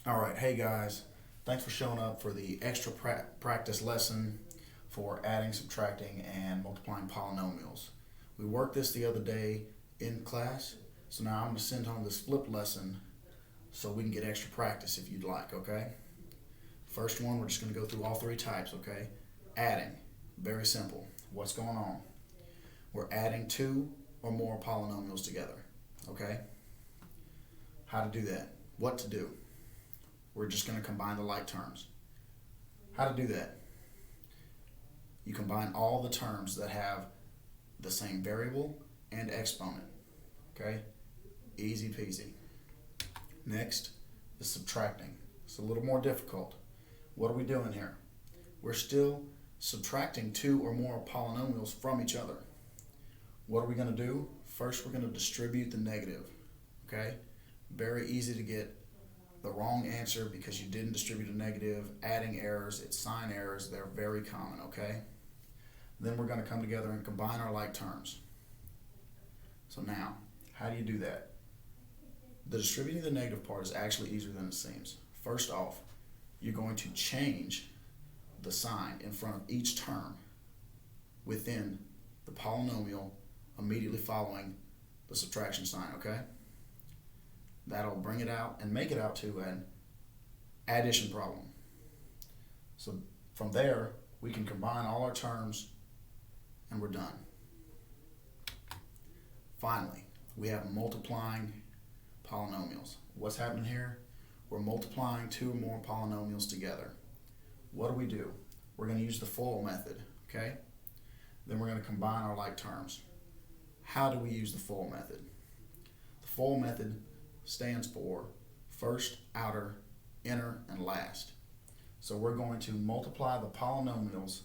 All right, hey guys, thanks for showing up for the extra practice lesson for adding, subtracting, and multiplying polynomials. We worked this the other day in class, so now I'm going to send home this flip lesson so we can get extra practice if you'd like, okay? First one, we're just going to go through all three types, okay? Adding, very simple. What's going on? We're adding two or more polynomials together, okay? How to do that? What to do? We're just going to combine the like terms. How to do that? You combine all the terms that have the same variable and exponent. Okay? Easy peasy. Next is subtracting. It's a little more difficult. What are we doing here? We're still subtracting two or more polynomials from each other. What are we going to do? First, we're going to distribute the negative. Okay? Very easy to get the wrong answer because you didn't distribute a negative. Adding errors, it's sign errors, they're very common, okay? Then we're going to come together and combine our like terms. So now, how do you do that? The distributing the negative part is actually easier than it seems. First off, you're going to change the sign in front of each term within the polynomial immediately following the subtraction sign, okay? That'll bring it out and make it out to an addition problem. So from there, we can combine all our terms and we're done. Finally, we have multiplying polynomials. What's happening here? We're multiplying two or more polynomials together. What do? We're going to use the FOIL method, okay? Then we're going to combine our like terms. How do we use the FOIL method? The FOIL method stands for first, outer, inner, and last. So we're going to multiply the polynomials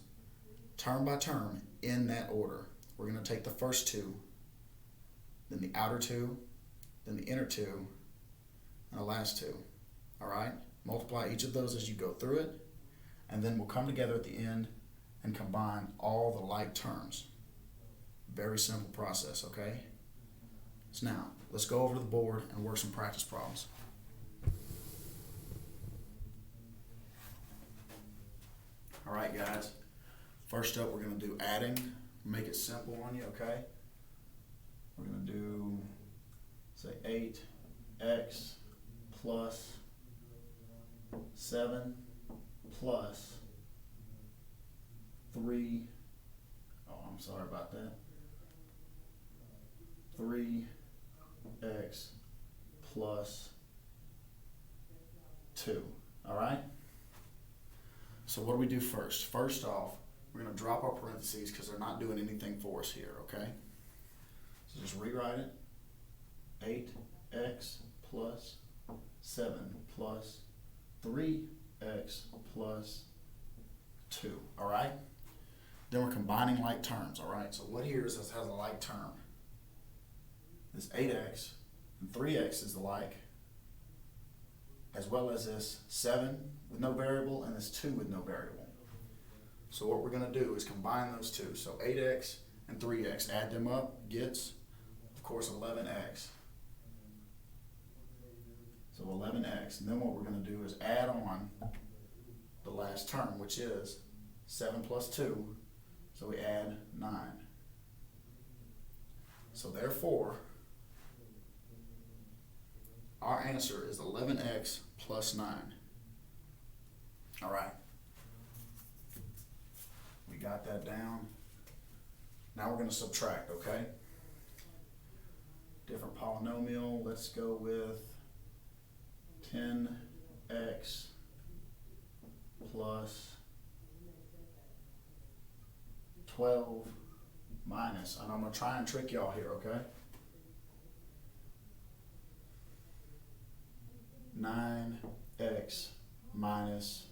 term by term in that order. We're going to take the first two, then the outer two, then the inner two, and the last two. All right? Multiply each of those as you go through it, and then we'll come together at the end and combine all the like terms. Very simple process, okay? So now, let's go over to the board and work some practice problems. All right, guys. First up, we're going to do adding. Make it simple on you, okay? We're going to do, say, 8x plus 7 plus 3. Oh, I'm sorry about that. 3x plus 2. All right? So what do we do first? First off, we're going to drop our parentheses because they're not doing anything for us here, okay? So just rewrite it. 8x plus 7 plus 3x plus 2. All right? Then we're combining like terms, all right? So what here has a like term? This 8x and 3x is the like, as well as this 7 with no variable and this 2 with no variable. So what we're going to do is combine those two. So 8x and 3x, add them up, gets, of course, 11x. So 11x. And then what we're going to do is add on the last term, which is 7 plus 2. So we add 9. So therefore, our answer is 11x plus 9. All right. We got that down. Now we're going to subtract, okay? Different polynomial. Let's go with 10x plus 12 minus, and I'm going to try and trick y'all here, okay? 9x minus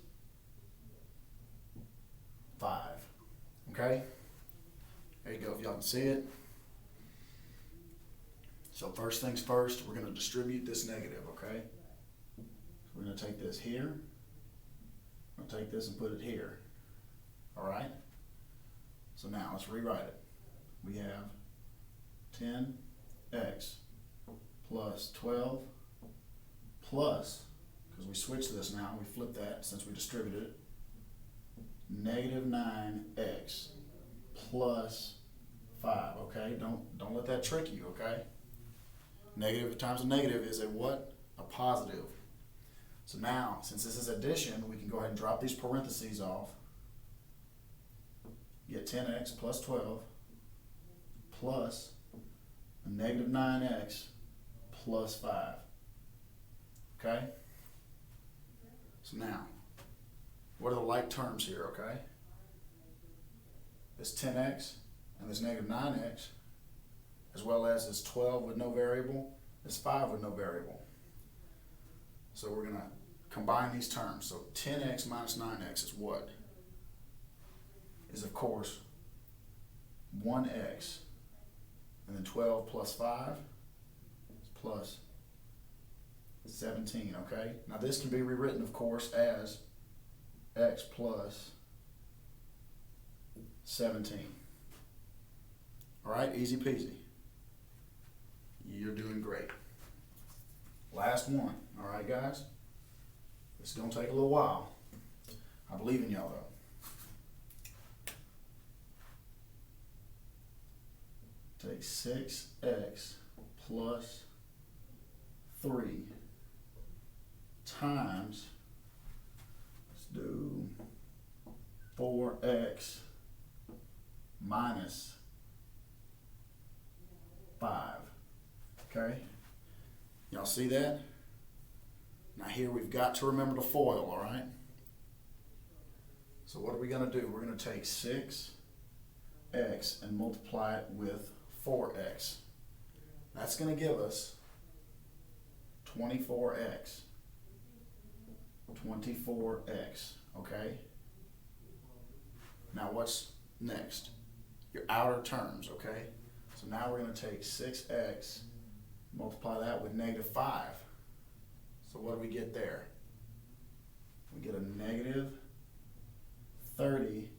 5. Okay? There you go, if y'all can see it. So first things first, we're going to distribute this negative, okay? So we're going to take this here. We're going to take this and put it here. All right? So now let's rewrite it. We have 10x plus 12 plus, because we switched this now, we flipped that since we distributed it. Negative 9x plus 5, okay? Don't let that trick you, okay? Negative times a negative is a what? A positive. So now, since this is addition, we can go ahead and drop these parentheses off. Get 10x plus 12 plus a negative 9x plus 5. Okay? So now, what are the like terms here, okay? This 10x and this negative 9x, as well as this 12 with no variable, this 5 with no variable. So we're going to combine these terms. So 10x minus 9x is what? Is of course 1x, and then 12 plus 5 is plus 17, okay? Now this can be rewritten, of course, as x plus 17. All right, easy peasy. You're doing great. Last one, all right, guys? It's gonna take a little while. I believe in y'all, though. Take 6x plus 3 times, let's do 4x minus 5. Okay? Y'all see that? Now here we've got to remember to FOIL, all right? So what are we going to do? We're going to take 6x and multiply it with 4x. That's going to give us 24x. 24x, okay? Now what's next? Your outer terms, okay? So now we're going to take 6x, multiply that with negative 5. So what do we get there? We get a negative 30x.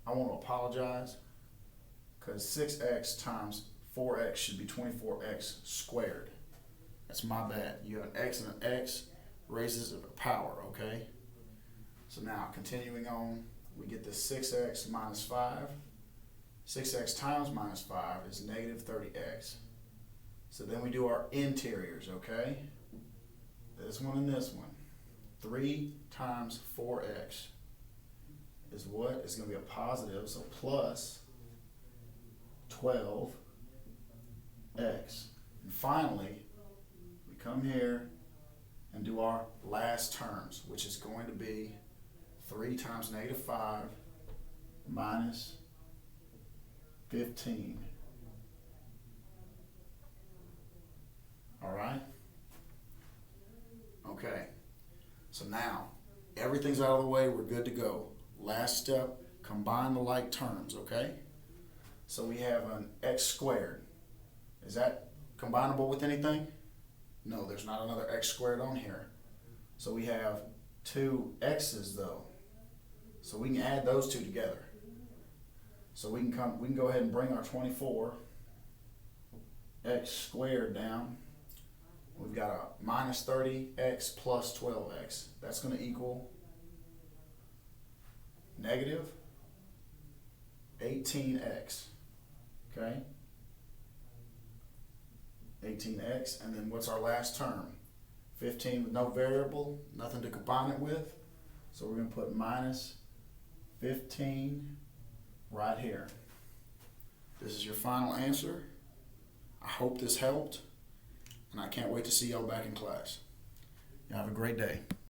I want to apologize because 6x times 4x should be 24x squared. That's my bad. You have an x and an x, raises of a power, okay? So now, continuing on, we get this 6x minus 5. 6x times minus 5 is negative 30x. So then we do our interiors, okay? This one and this one. 3 times 4x is what? It's going to be a positive, so plus 12x. And finally, we come here and do our last terms, which is going to be 3 times negative 5 minus 15. All right? Okay. So now, everything's out of the way. We're good to go. Last step, combine the like terms, okay? So we have an x squared. Is that combinable with anything? No, there's not another x squared on here. So we have 2 x's though. So we can add those two together. So we can go ahead and bring our 24 x squared down. We've got a minus 30x plus 12x. That's going to equal negative 18x. Okay? 18x, and then what's our last term? 15 with no variable, nothing to combine it with. So we're going to put minus 15 right here. This is your final answer. I hope this helped, and I can't wait to see y'all back in class. Y'all have a great day.